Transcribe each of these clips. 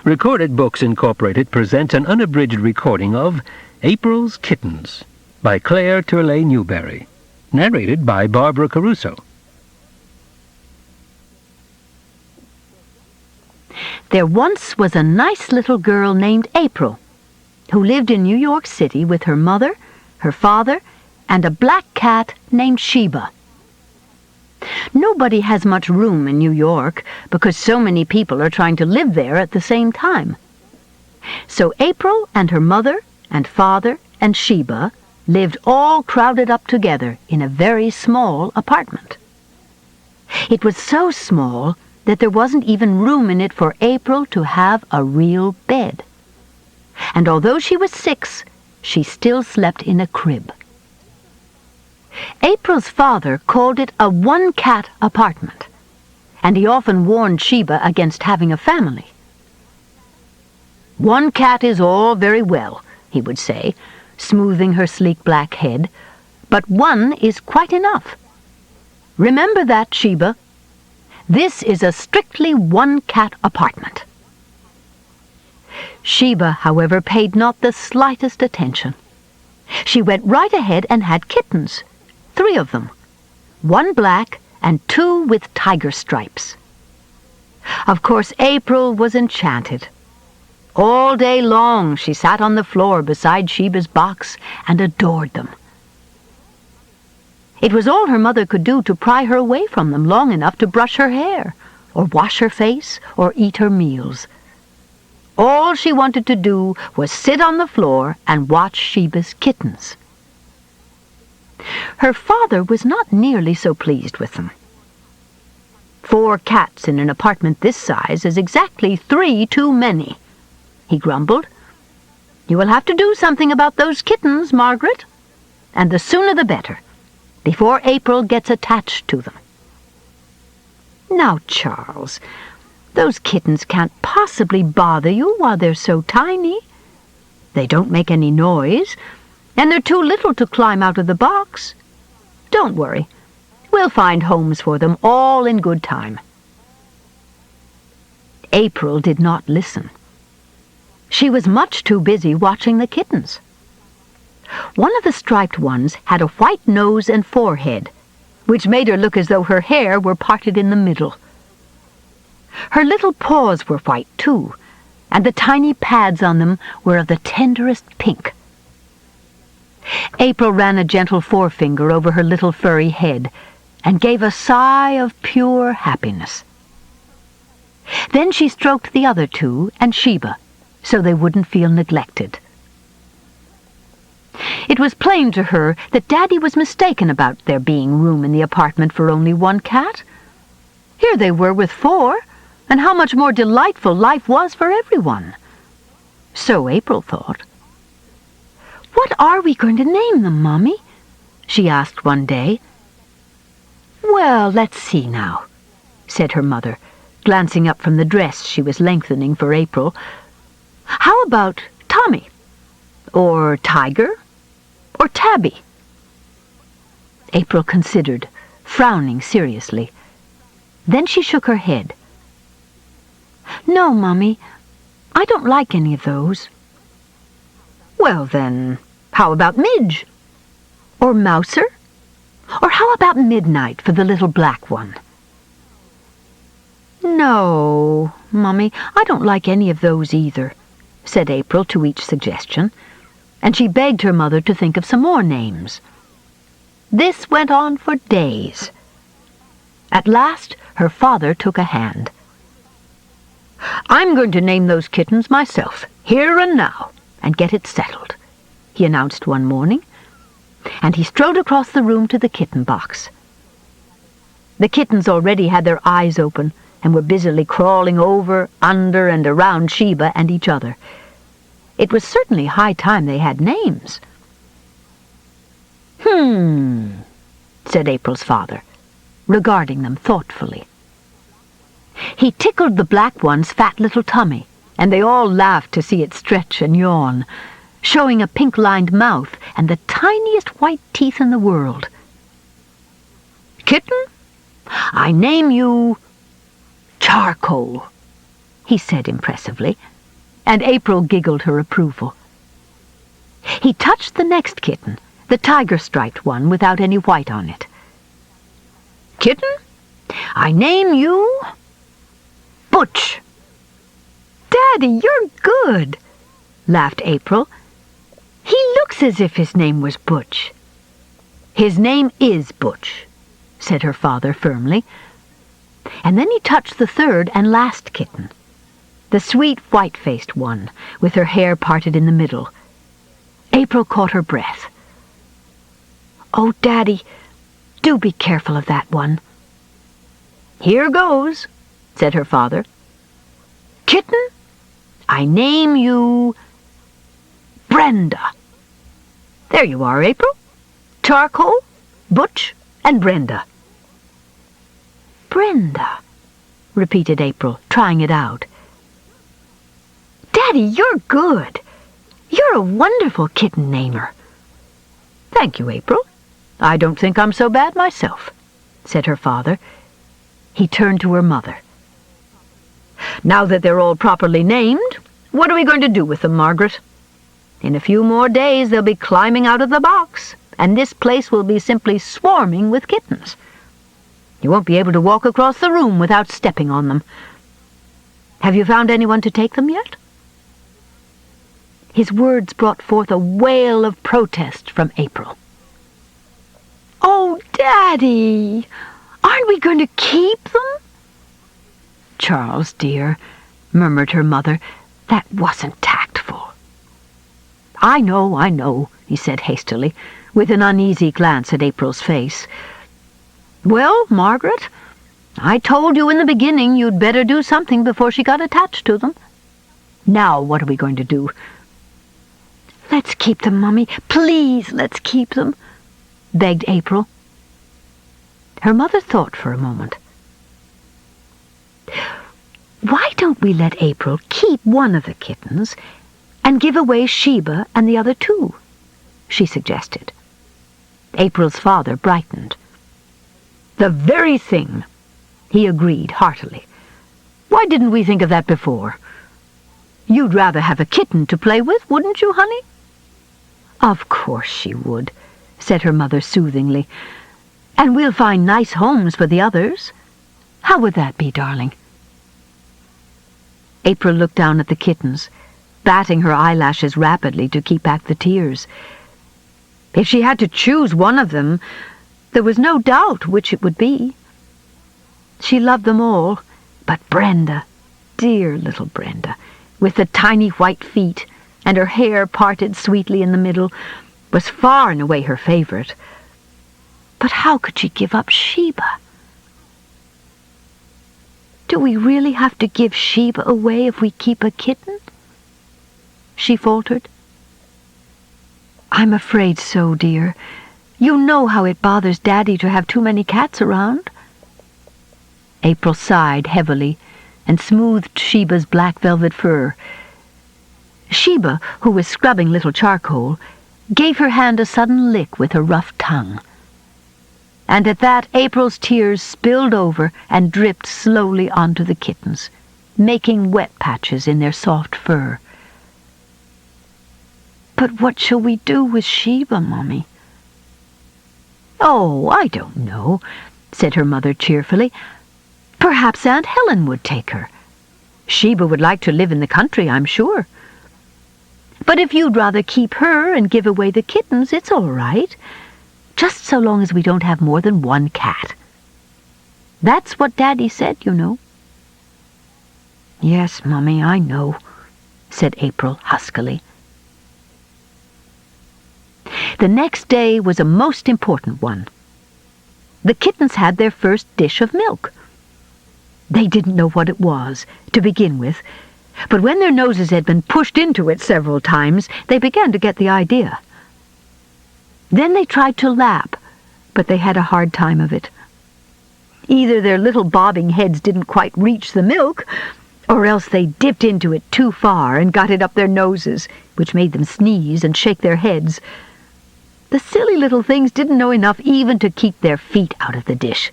Recorded Books Incorporated presents an unabridged recording of April's Kittens by Claire Turley Newberry, narrated by Barbara Caruso. There once was a nice little girl named April, who lived in New York City with her mother, her father, and a black cat named Sheba. Nobody has much room in New York because so many people are trying to live there at the same time. So April and her mother and father and Sheba lived all crowded up together in a very small apartment. It was so small that there wasn't even room in it for April to have a real bed. And although she was 6, she still slept in a crib. April's father called it a one-cat apartment, and he often warned Sheba against having a family. "One cat is all very well," he would say, smoothing her sleek black head, "but one is quite enough. Remember that, Sheba. This is a strictly one-cat apartment." Sheba, however, paid not the slightest attention. She went right ahead and had kittens, 3 of them, 1 black and 2 with tiger stripes. Of course, April was enchanted. All day long she sat on the floor beside Sheba's box and adored them. It was all her mother could do to pry her away from them long enough to brush her hair, or wash her face, or eat her meals. All she wanted to do was sit on the floor and watch Sheba's kittens. Her father was not nearly so pleased with them. 4 cats in an apartment this size is exactly 3 too many, he grumbled. "You will have to do something about those kittens, Margaret, and the sooner the better, before April gets attached to them." "Now, Charles, those kittens can't possibly bother you while they're so tiny. They don't make any noise, and they're too little to climb out of the box. Don't worry. We'll find homes for them all in good time." April did not listen. She was much too busy watching the kittens. One of the striped ones had a white nose and forehead, which made her look as though her hair were parted in the middle. Her little paws were white, too, and the tiny pads on them were of the tenderest pink. April ran a gentle forefinger over her little furry head and gave a sigh of pure happiness. Then she stroked the other 2 and Sheba, so they wouldn't feel neglected. It was plain to her that Daddy was mistaken about there being room in the apartment for only 1 cat. Here they were with 4, and how much more delightful life was for everyone. So April thought. "What are we going to name them, Mommy?" she asked one day. "Well, let's see now," said her mother, glancing up from the dress she was lengthening for April. "How about Tommy? Or Tiger? Or Tabby?" April considered, frowning seriously. Then she shook her head. "No, Mommy, I don't like any of those." "Well, then, how about Midge? Or Mouser? Or how about Midnight for the little black one?" "No, Mommy, I don't like any of those either," said April to each suggestion, and she begged her mother to think of some more names. This went on for days. At last, her father took a hand. "I'm going to name those kittens myself, here and now, and get it settled," he announced one morning, and he strode across the room to the kitten box. The kittens already had their eyes open and were busily crawling over, under, and around Sheba and each other. It was certainly high time they had names. Said April's father, regarding them thoughtfully. He tickled the black one's fat little tummy, and they all laughed to see it stretch and yawn, showing a pink-lined mouth and the tiniest white teeth in the world. "Kitten, I name you Charcoal," he said impressively. and April giggled her approval. He touched the next kitten, the tiger-striped one without any white on it. "Kitten, I name you Butch." "Daddy, you're good," laughed April. "He looks as if his name was Butch." "His name is Butch," said her father firmly. And then he touched the third and last kitten, the sweet white-faced one, with her hair parted in the middle. April caught her breath. "Oh, Daddy, do be careful of that one." "Here goes," said her father. "Kitten, I name you Brenda." There you are, April. Charcoal, Butch, and Brenda. "Brenda," repeated April, trying it out. "Daddy, you're good. You're a wonderful kitten namer." "Thank you, April. I don't think I'm so bad myself," said her father. He turned to her mother. "Now that they're all properly named, what are we going to do with them, Margaret? In a few more days they'll be climbing out of the box, and this place will be simply swarming with kittens. You won't be able to walk across the room without stepping on them. Have you found anyone to take them yet?" His words brought forth a wail of protest from April. "Oh, Daddy, aren't we going to keep them?" "Charles, dear," murmured her mother, "that wasn't tactful." I know," he said hastily, with an uneasy glance at April's face. "Well, Margaret, I told you in the beginning you'd better do something before she got attached to them. Now what are we going to do?" "Let's keep them, Mummy. Please, let's keep them," begged April. Her mother thought for a moment. "Why don't we let April keep one of the kittens and give away Sheba and the other two?" she suggested. April's father brightened. "The very thing," he agreed heartily. "Why didn't we think of that before? You'd rather have a kitten to play with, wouldn't you, honey?" "Of course she would," said her mother soothingly. "And we'll find nice homes for the others. How would that be, darling?" April looked down at the kittens, batting her eyelashes rapidly to keep back the tears. If she had to choose one of them, there was no doubt which it would be. She loved them all, but Brenda, dear little Brenda, with the tiny white feet and her hair parted sweetly in the middle, was far and away her favorite. But how could she give up Sheba? "Do we really have to give Sheba away if we keep a kitten?" she faltered. "I'm afraid so, dear. You know how it bothers Daddy to have too many cats around." April sighed heavily and smoothed Sheba's black velvet fur. Sheba, who was scrubbing little Charcoal, gave her hand a sudden lick with her rough tongue. And at that April's tears spilled over and dripped slowly onto the kittens, making wet patches in their soft fur. "But what shall we do with Sheba, Mummy?" "Oh, I don't know," said her mother cheerfully. "Perhaps Aunt Helen would take her. Sheba would like to live in the country, I'm sure. But if you'd rather keep her and give away the kittens, it's all right, just so long as we don't have more than one cat. That's what Daddy said, you know." "Yes, Mummy, I know," said April huskily. The next day was a most important one. The kittens had their first dish of milk. They didn't know what it was, to begin with, but when their noses had been pushed into it several times, they began to get the idea. Then they tried to lap, but they had a hard time of it. Either their little bobbing heads didn't quite reach the milk, or else they dipped into it too far and got it up their noses, which made them sneeze and shake their heads. The silly little things didn't know enough even to keep their feet out of the dish,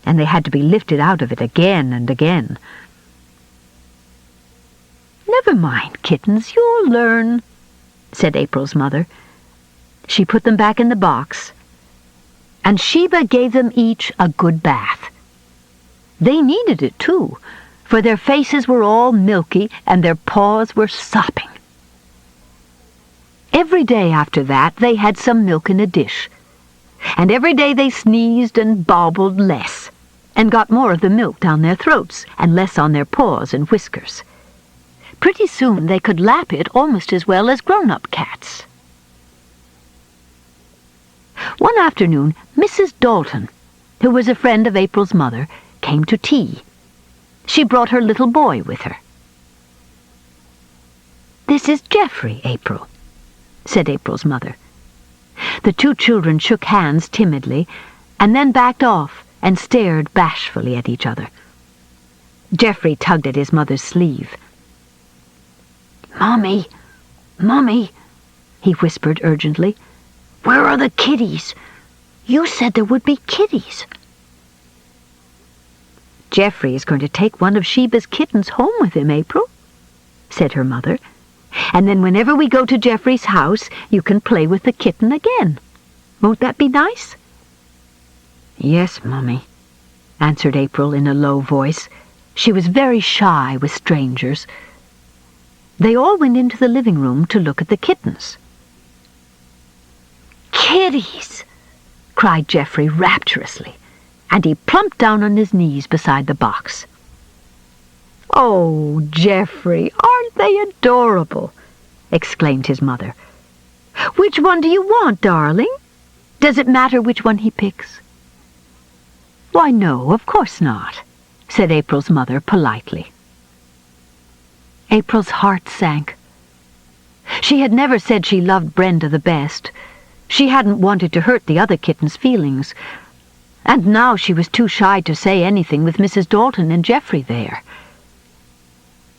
and they had to be lifted out of it again and again. "Never mind, Kittens, you'll learn," said April's mother. She put them back in the box, and Sheba gave them each a good bath. They needed it, too, for their faces were all milky and their paws were sopping. Every day after that they had some milk in a dish, and every day they sneezed and bobbled less, and got more of the milk down their throats and less on their paws and whiskers. Pretty soon they could lap it almost as well as grown-up cats. One afternoon, Mrs. Dalton, who was a friend of April's mother, came to tea. She brought her little boy with her. "This is Geoffrey, April," said April's mother. The two children shook hands timidly, and then backed off and stared bashfully at each other. Geoffrey tugged at his mother's sleeve. "Mommy, Mommy," he whispered urgently, "where are the kitties? You said there would be kitties." "Geoffrey is going to take one of Sheba's kittens home with him, April," said her mother. "And then whenever we go to Geoffrey's house, you can play with the kitten again. Won't that be nice?" "Yes, Mummy," answered April in a low voice. She was very shy with strangers. They all went into the living room to look at the kittens. "Kitties!" cried Geoffrey rapturously, and he plumped down on his knees beside the box. "Oh, Geoffrey, aren't they adorable?" exclaimed his mother. "Which one do you want, darling? Does it matter which one he picks?" "Why, no, of course not," said April's mother politely. April's heart sank. She had never said she loved Brenda the best. She hadn't wanted to hurt the other kittens' feelings, and now she was too shy to say anything with Mrs. Dalton and Geoffrey there.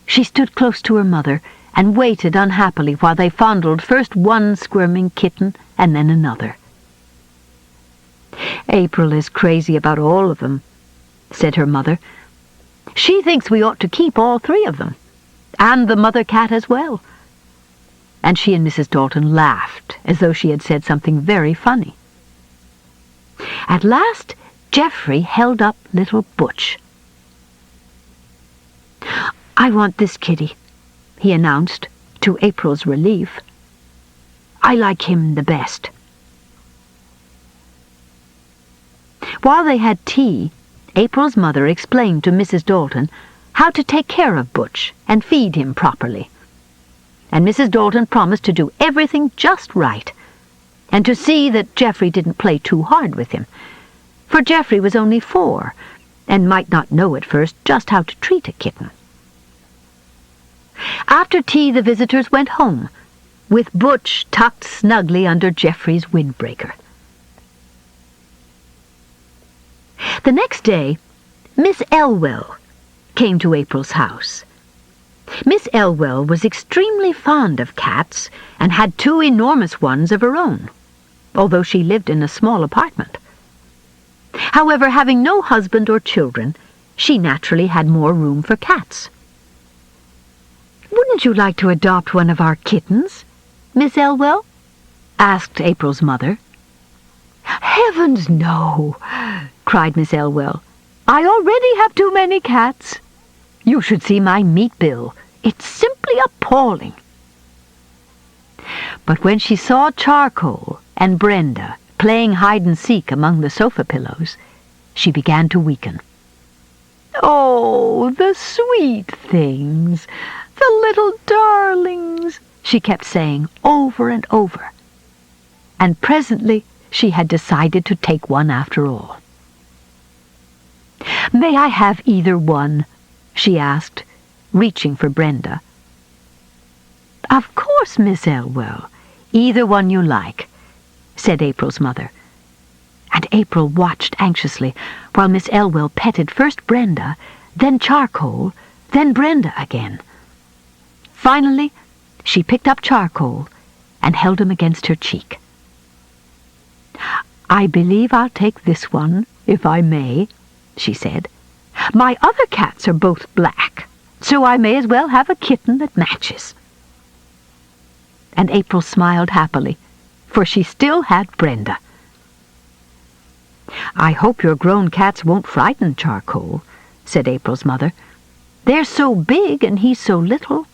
She stood close to her mother and waited unhappily while they fondled first one squirming kitten and then another. "April is crazy about all of them," said her mother. "She thinks we ought to keep all three of them, and the mother cat as well." And she and Mrs. Dalton laughed as though she had said something very funny. At last, Geoffrey held up little Butch. "I want this kitty," he announced, to April's relief. "I like him the best." While they had tea, April's mother explained to Mrs. Dalton how to take care of Butch and feed him properly. And Mrs. Dalton promised to do everything just right, and to see that Geoffrey didn't play too hard with him, for Geoffrey was only 4, and might not know at first just how to treat a kitten. After tea the visitors went home, with Butch tucked snugly under Geoffrey's windbreaker. The next day, Miss Elwell came to April's house. Miss Elwell was extremely fond of cats and had 2 enormous ones of her own, although she lived in a small apartment. However, having no husband or children, she naturally had more room for cats. "Wouldn't you like to adopt one of our kittens, Miss Elwell?" asked April's mother. "Heavens, no!" cried Miss Elwell. "I already have too many cats. You should see my meat bill. It's simply appalling." But when she saw Charcoal and Brenda playing hide-and-seek among the sofa pillows, she began to weaken. "Oh, the sweet things, the little darlings," she kept saying over and over. And presently she had decided to take one after all. "May I have either one?" she asked, reaching for Brenda. "Of course, Miss Elwell. Either one you like," said April's mother. And April watched anxiously while Miss Elwell petted first Brenda, then Charcoal, then Brenda again. Finally, she picked up Charcoal and held him against her cheek. "I believe I'll take this one, if I may," she said. "My other cats are both black, so I may as well have a kitten that matches." And April smiled happily, for she still had Brenda. "I hope your grown cats won't frighten Charcoal," said April's mother. "They're so big and he's so little."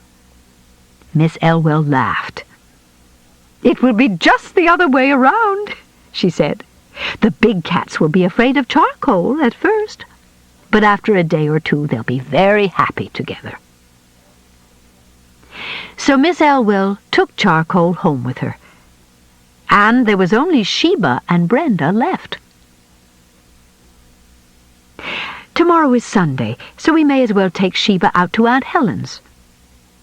Miss Elwell laughed. "It will be just the other way around," she said. "The big cats will be afraid of Charcoal at first, but after a day or two they'll be very happy together." So Miss Elwell took Charcoal home with her, and there was only Sheba and Brenda left. "Tomorrow is Sunday, so we may as well take Sheba out to Aunt Helen's,"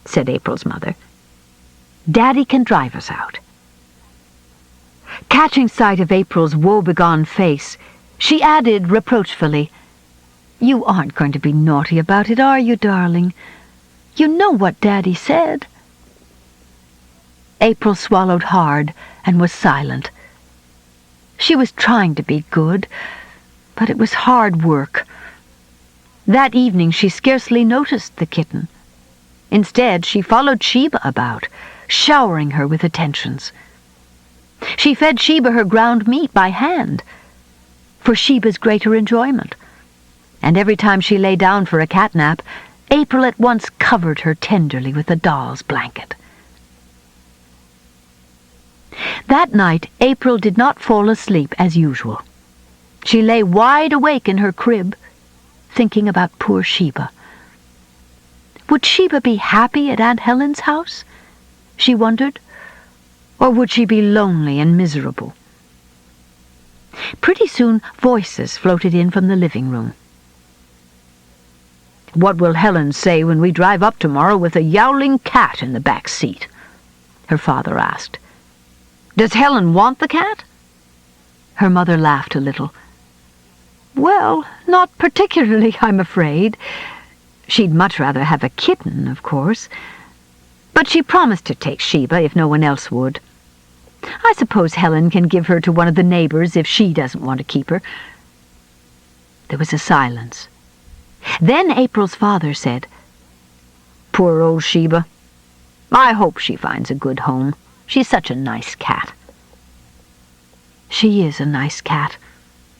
said April's mother. "Daddy can drive us out." Catching sight of April's woebegone face, she added reproachfully, "You aren't going to be naughty about it, are you, darling? You know what Daddy said." April swallowed hard and was silent. She was trying to be good, but it was hard work. That evening she scarcely noticed the kitten. Instead, she followed Sheba about, showering her with attentions. She fed Sheba her ground meat by hand, for Sheba's greater enjoyment, and every time she lay down for a catnap, April at once covered her tenderly with a doll's blanket. That night, April did not fall asleep as usual. She lay wide awake in her crib, thinking about poor Sheba. Would Sheba be happy at Aunt Helen's house, she wondered, or would she be lonely and miserable? Pretty soon voices floated in from the living room. "What will Helen say when we drive up tomorrow with a yowling cat in the back seat?" her father asked. "Does Helen want the cat?" Her mother laughed a little. "Well, not particularly, I'm afraid. She'd much rather have a kitten, of course. But she promised to take Sheba if no one else would. I suppose Helen can give her to one of the neighbors if she doesn't want to keep her." There was a silence. Then April's father said, "Poor old Sheba. I hope she finds a good home. She's such a nice cat." "She is a nice cat,"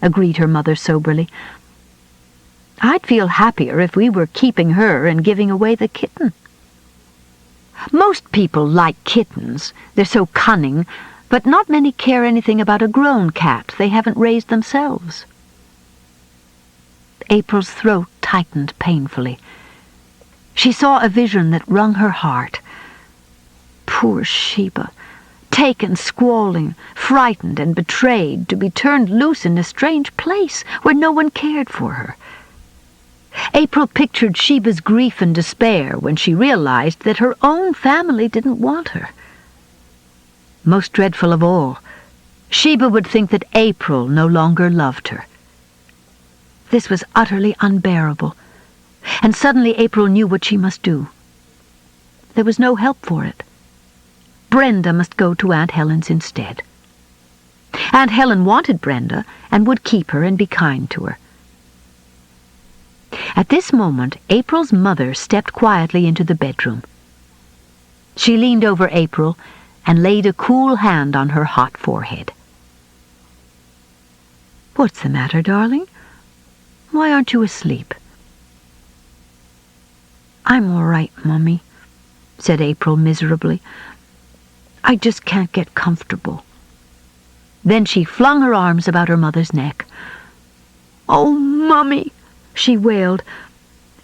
agreed her mother soberly. "I'd feel happier if we were keeping her and giving away the kitten." "Most people like kittens. They're so cunning, but not many care anything about a grown cat they haven't raised themselves." April's throat tightened painfully. She saw a vision that wrung her heart. Poor Sheba, taken squalling, frightened and betrayed, to be turned loose in a strange place where no one cared for her. April pictured Sheba's grief and despair when she realized that her own family didn't want her. Most dreadful of all, Sheba would think that April no longer loved her. This was utterly unbearable, and suddenly April knew what she must do. There was no help for it. Brenda must go to Aunt Helen's instead. Aunt Helen wanted Brenda and would keep her and be kind to her. At this moment, April's mother stepped quietly into the bedroom. She leaned over April and laid a cool hand on her hot forehead. "What's the matter, darling? Why aren't you asleep?" "I'm all right, Mummy," said April miserably. "I just can't get comfortable." Then she flung her arms about her mother's neck. "Oh, Mummy," she wailed,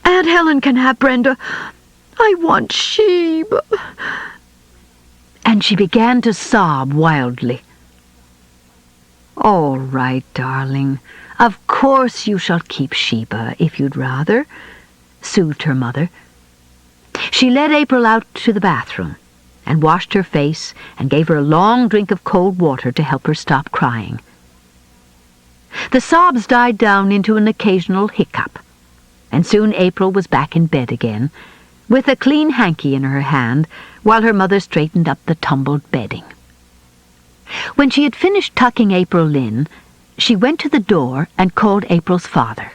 "Aunt Helen can have Brenda. I want Sheba." And she began to sob wildly. "All right, darling. Of course you shall keep Sheba, if you'd rather," soothed her mother. She led April out to the bathroom and washed her face and gave her a long drink of cold water to help her stop crying. The sobs died down into an occasional hiccup, and soon April was back in bed again, with a clean hanky in her hand, while her mother straightened up the tumbled bedding. When she had finished tucking April in, she went to the door and called April's father.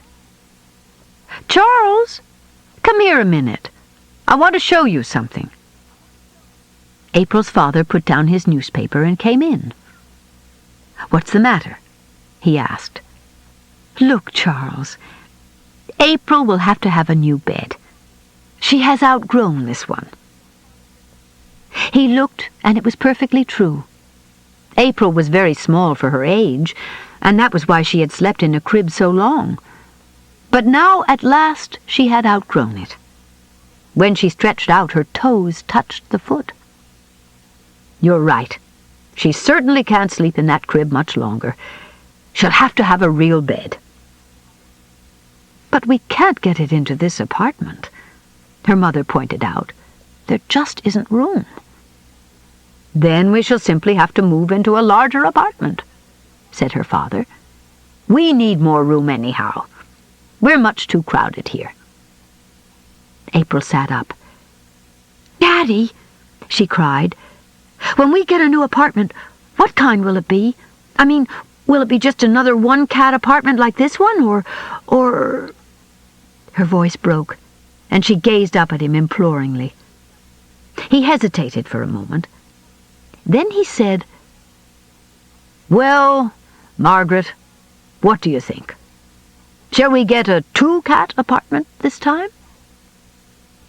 "Charles, come here a minute," I want to show you something." April's father put down his newspaper and came in. "What's the matter?" he asked. "Look, Charles. April will have to have a new bed. She has outgrown this one." He looked, and it was perfectly true. April was very small for her age, and that was why she had slept in a crib so long. But now, at last, she had outgrown it. When she stretched out, her toes touched the foot. "You're right. She certainly can't sleep in that crib much longer. She'll have to have a real bed." "But we can't get it into this apartment," her mother pointed out. "There just isn't room." "Then we shall simply have to move into a larger apartment," said her father. "We need more room anyhow. We're much too crowded here." April sat up. "Daddy," she cried, "when we get a new apartment, what kind will it be? I mean, will it be just another one-cat apartment like this one, or... Her voice broke, and she gazed up at him imploringly. He hesitated for a moment. Then he said, "Well, Margaret, what do you think? Shall we get a two-cat apartment this time?"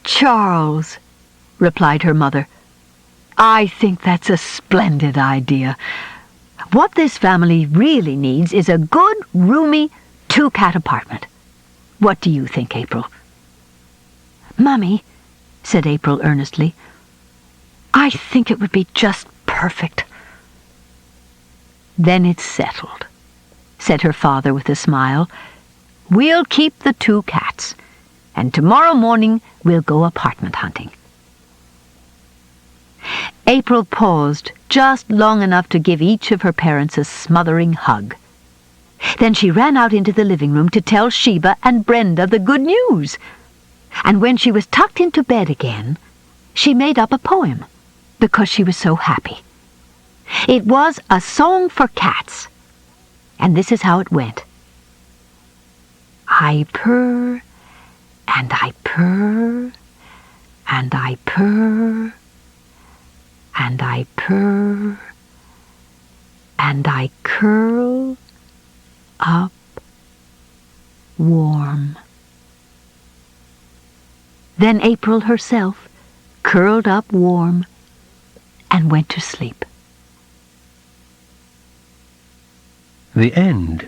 "Charles," replied her mother, "I think that's a splendid idea. What this family really needs is a good, roomy, two-cat apartment. What do you think, April?" "Mummy," said April earnestly, "I think it would be just perfect." "Then it's settled," said her father with a smile. "We'll keep the two cats, and tomorrow morning we'll go apartment hunting." April paused just long enough to give each of her parents a smothering hug. Then she ran out into the living room to tell Sheba and Brenda the good news. And when she was tucked into bed again, she made up a poem, because she was so happy. It was a song for cats, and this is how it went. "I purr, and I purr, and I purr, and I purr, and I curl up warm." Then April herself curled up warm and went to sleep. The end.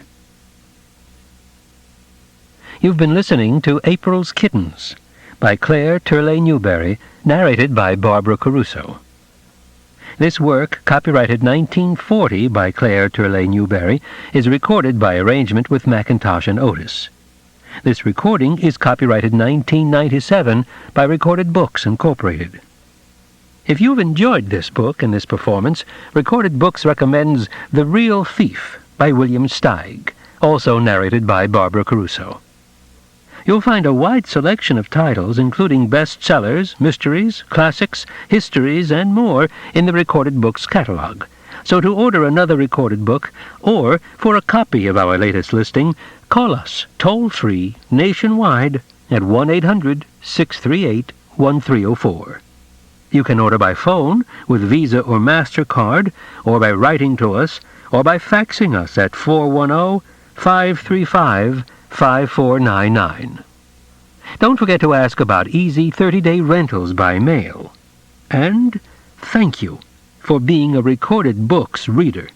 You've been listening to April's Kittens by Claire Turley Newberry, narrated by Barbara Caruso. This work, copyrighted 1940 by Claire Turley Newberry, is recorded by arrangement with Mackintosh and Otis. This recording is copyrighted 1997 by Recorded Books, Incorporated. If you've enjoyed this book and this performance, Recorded Books recommends The Real Thief by William Steig, also narrated by Barbara Caruso. You'll find a wide selection of titles, including bestsellers, mysteries, classics, histories, and more in the Recorded Books catalog. So to order another Recorded Book, or for a copy of our latest listing, call us toll-free nationwide at 1-800-638-1304. You can order by phone with Visa or MasterCard, or by writing to us, or by faxing us at 410-535-5499. Don't forget to ask about easy 30-day rentals by mail. And thank you for being a Recorded Books reader.